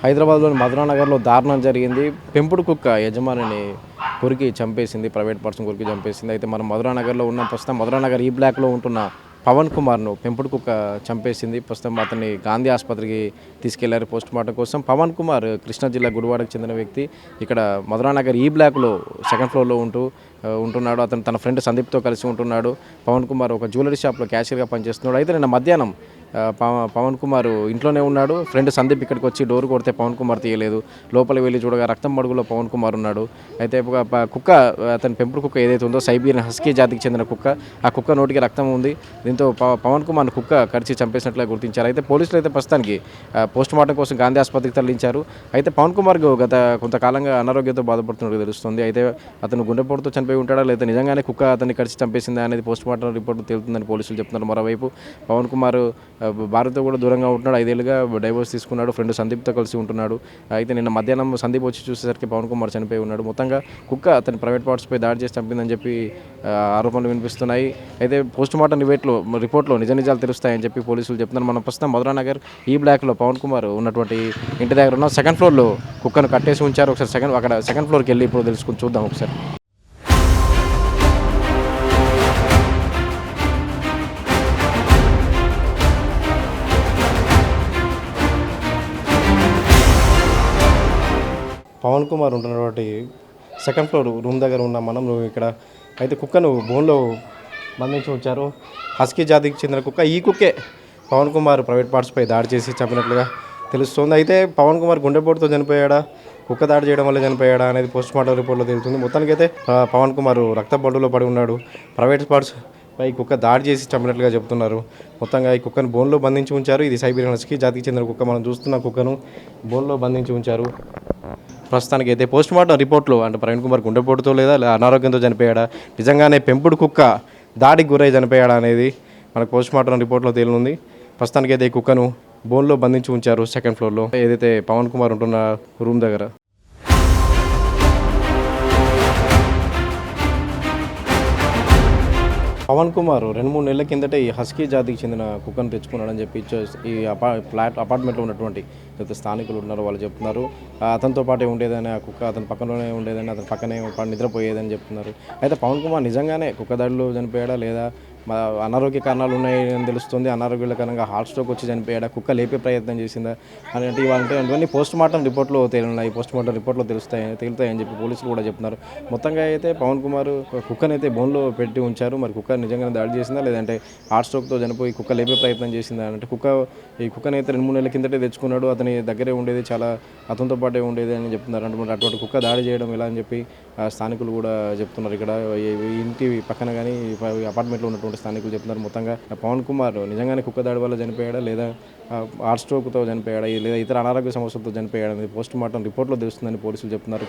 హైదరాబాద్లోని మధురానగర్లో దారుణం జరిగింది. పెంపుడు కుక్క యజమానిని కొరికి చంపేసింది. ప్రైవేట్ పర్సన్ కొరికి చంపేసింది. అయితే మనం మధురానగర్లో ఉన్నాం. ప్రస్తుతం మధురానగర్ ఈ బ్లాక్లో ఉంటున్న పవన్ కుమార్ను పెంపుడు కుక్క చంపేసింది. ప్రస్తుతం అతన్ని గాంధీ ఆసుపత్రికి తీసుకెళ్లారు పోస్టుమార్టం కోసం. పవన్ కుమార్ కృష్ణా జిల్లా గుడివాడకు చెందిన వ్యక్తి. ఇక్కడ మధురానగర్ ఈ బ్లాక్లో సెకండ్ ఫ్లోర్లో ఉంటున్నాడు. అతను తన ఫ్రెండ్ సందీప్తో కలిసి ఉంటున్నాడు. పవన్ కుమార్ ఒక జ్యువెలరీ షాప్లో క్యాషియర్గా పనిచేస్తున్నాడు. అయితే నిన్న మధ్యాహ్నం పవన్ కుమార్ ఇంట్లోనే ఉన్నాడు. ఫ్రెండ్ సందీప్ ఇక్కడికి వచ్చి డోర్ కొడితే పవన్ కుమార్ తీయలేదు. లోపలికి వెళ్ళి చూడగా రక్తం మడుగులో పవన్ కుమార్ ఉన్నాడు. అయితే కుక్క, అతని పెంపుడు కుక్క ఏదైతే ఉందో సైబీరియన్ హస్కీ జాతికి చెందిన కుక్క, ఆ కుక్క నోటికి రక్తం ఉంది. దీంతో పవన్ కుమార్ కుక్క కరిచి చంపేసినట్లుగా గుర్తించారు. అయితే పోలీసులు అయితే ప్రస్తుతానికి పోస్టుమార్టం కోసం గాంధీ ఆసుపత్రికి తరలించారు. అయితే పవన్ కుమార్ గత కొంతకాలంగా అనారోగ్యంతో బాధపడుతున్నట్టు తెలుస్తుంది. అయితే అతను గుండెపోటుతో చనిపోయి ఉంటాడా లేదా నిజంగానే కుక్క అతన్ని కరిచి చంపేసిందా అనేది పోస్టుమార్టం రిపోర్టు తేలుతుందని పోలీసులు చెప్తున్నారు. మరోవైపు పవన్ కుమార్ భార్యతో కూడా దూరంగా ఉంటున్నాడు. 5 ఏళ్ళుగా డైవోర్స్ తీసుకున్నాడు. ఫ్రెండ్ సందీప్తో కలిసి ఉంటున్నాడు. అయితే నిన్న మధ్యాహ్నం సందీప్ వచ్చి చూసేసరికి పవన్ కుమార్ చనిపోయి ఉన్నాడు. మొత్తంగా కుక్క అతని ప్రైవేట్ పార్ట్స్పై దాడి చేసి చంపిందని చెప్పి ఆరోపణలు వినిపిస్తున్నాయి. అయితే పోస్టుమార్టం రిపోర్ట్లో నిజాలు తెలుస్తాయని చెప్పి పోలీసులు చెప్తున్నారు. మనం ప్రస్తుతం మధురానగర్ ఈ బ్లాక్లో పవన్ కుమార్ ఉన్నటువంటి ఇంటి దగ్గర ఉన్న సెకండ్ ఫ్లోర్లో కుక్కను కట్టేసి ఉంచారు. ఒకసారి సెకండ్ ఫ్లోర్కి వెళ్ళి ఇప్పుడు తెలుసుకుని చూద్దాం ఒకసారి. పవన్ కుమార్ ఉంటున్నటువంటి సెకండ్ ఫ్లోర్ రూమ్ దగ్గర ఉన్న మనం ఇక్కడ అయితే కుక్కను బోన్లో బంధించి ఉంచారు. హస్కీ జాతికి చెందిన కుక్క. ఈ కుక్కే పవన్ కుమార్ ప్రైవేట్ పార్ట్స్పై దాడి చేసి చంపినట్లుగా తెలుస్తుంది. అయితే పవన్ కుమార్ గుండెపోటుతో చనిపోయాడా, కుక్క దాడి చేయడం వల్ల చనిపోయాడా అనేది పోస్టుమార్టం రిపోర్ట్లో తెలుస్తుంది. మొత్తానికైతే పవన్ కుమార్ రక్తబొడ్డులో పడి ఉన్నాడు. ప్రైవేట్ పార్ట్స్ పై కుక్క దాడి చేసి చంపినట్లుగా చెప్తున్నారు. మొత్తంగా ఈ కుక్కను బోన్లో బంధించి ఉంచారు. ఇది సైబీరియన్ హస్కీ జాతికి చెందిన కుక్క. మనం చూస్తున్న కుక్కను బోన్లో బంధించి ఉంచారు. ప్రస్తుతానికి అయితే పోస్టుమార్టం రిపోర్ట్లో అంటే ప్రవీణ్ కుమార్ గుండెపోటుతో లేదా అనారోగ్యంతో చనిపోయాడా, నిజంగానే పెంపుడు కుక్క దాడికి గురై చనిపోయాడా అనేది మనకు పోస్టుమార్టం రిపోర్ట్లో తేలింది. ప్రస్తుతానికి అయితే ఈ కుక్కను బోన్లో బంధించి ఉంచారు సెకండ్ ఫ్లోర్లో, ఏదైతే పవన్ కుమార్ ఉంటున్న రూమ్ దగ్గర. పవన్ కుమార్ 2-3 నెలల కిందటే ఈ హస్కీ జాతికి చెందిన కుక్కను తెచ్చుకున్నాడని చెప్పి ఈ అపార్ట్మెంట్లో ఉన్నటువంటి స్థానికులు ఉన్నారు, వాళ్ళు చెప్తున్నారు. అతనితో పాటే ఉండేదని, ఆ కుక్క అతని పక్కనలోనే ఉండేదని, అతని పక్కనే నిద్రపోయేదని చెప్తున్నారు. అయితే పవన్ కుమార్ నిజంగానే కుక్క దాడిలో చనిపోయాడా లేదా అనారోగ్య కారణాలు ఉన్నాయని తెలుస్తుంది. అనారోగ్యాల కారణంగా హార్ట్ స్ట్రోక్ వచ్చి చనిపోయాడా, కుక్క లేపే ప్రయత్నం చేసిందా అని అంటే ఇవన్నీ పోస్టుమార్టం రిపోర్ట్లో తేలినాయి. పోస్టుమార్టం రిపోర్ట్లో తేలుతాయని చెప్పి పోలీసులు కూడా చెప్తున్నారు. మొత్తంగా అయితే పవన్ కుమార్ కుక్కనైతే బోన్లో పెట్టి ఉంచారు. మరి కుక్క నిజంగానే దాడి చేసిందా లేదంటే హార్ట్ స్ట్రోక్తో చనిపోయి కుక్క లేపే ప్రయత్నం చేసిందా అంటే ఈ కుక్కనైతే 2-3 నెలల కిందటే తెచ్చుకున్నాడు. అతని దగ్గరే ఉండేది, చాలా అతనితో పాటే ఉండేది అని చెప్తున్నారు. అంటే అటువంటి కుక్క దాడి చేయడం ఎలా అని చెప్పి స్థానికులు కూడా చెప్తున్నారు. ఇక్కడ ఇంటి పక్కన కానీ అపార్ట్మెంట్లో ఉన్నటువంటి స్థానికులు చెప్తున్నారు. మొత్తంగా పవన్ కుమార్ నిజంగానే కుక్క దాడి వల్ల చనిపోయాడా లేదా హార్ట్ స్ట్రోక్తో చనిపోయాడా లేదా ఇతర అనారోగ్య సమస్యలతో చనిపోయాడా అనేది పోస్టుమార్టం రిపోర్ట్లో తెలుస్తుందని పోలీసులు చెప్తున్నారు.